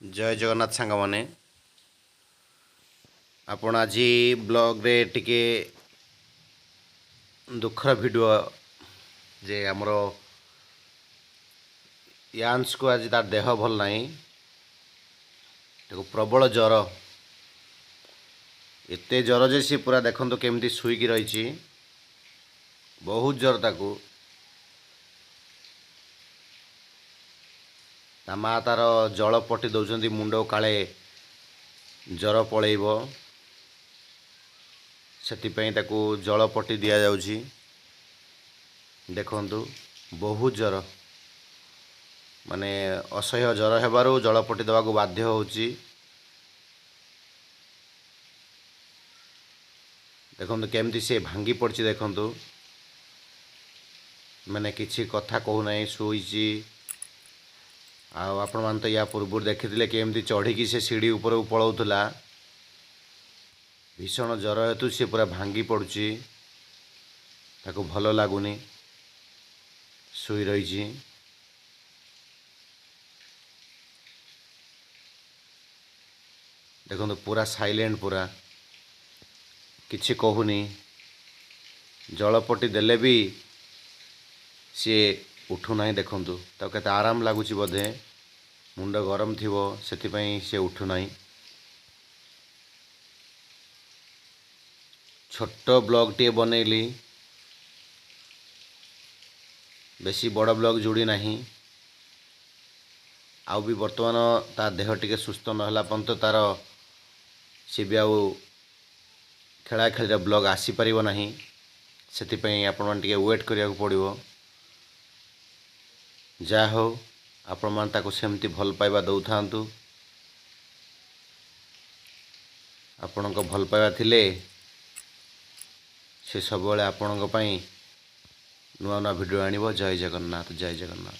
जय जगन्नाथ सांग मैंने आपण आज ब्लॉग रे टिके दुखर वीडियो जे आमर यांस को आज तार देह भल नहीं प्रबल जर एते जर जे सी पूरा देखो केमती शुईकी रही बहुत जर ताकू ता माँ तार जल पटी दौरान मुंड काले जर पलैब से जल पटी दि जाऊँगी देखु बहुत जर माने असह्य जर हेबारु जल पटी देवा बाध्य होउची। देखु केमती से भांगी पड़ी देखु मैंने किसी कथा कहू ना शुईची आपण मान तो या पूर्व देखी केमती चढ़ी से सीढ़ी ऊपर पलाऊला भीषण जर हेतु सी पूरा भांगी पड़ुची ताको भल लगुनि शुई रही। देखो पूरा साइलेंट पूरा किछि कहूनी जलपटी देले भी सी उठुना देखु तो केते आराम लगुच बोधे मुंड गरम थिवो सेतिपई से उठुना। छोट ब्लॉग टे बनैली बेसी बड़ ब्लॉग जोड़ी नहीं आउ भी वर्तमान ता देह टिके सुस्थ नहला पर्यंत तार सी भी आउ खेला खेल ब्लॉग आसी परिबो नहीं सेतिपई आपण मान टिके वेट करिया पड़िबो। जा हो आपण मान ताको सेमती भल पाइबा दउ थांतु आपण को भल पाइबा थिले से सब बेले आपण नुआ नुआ वीडियो आनिबो। जय जगन्नाथ जय जगन्नाथ।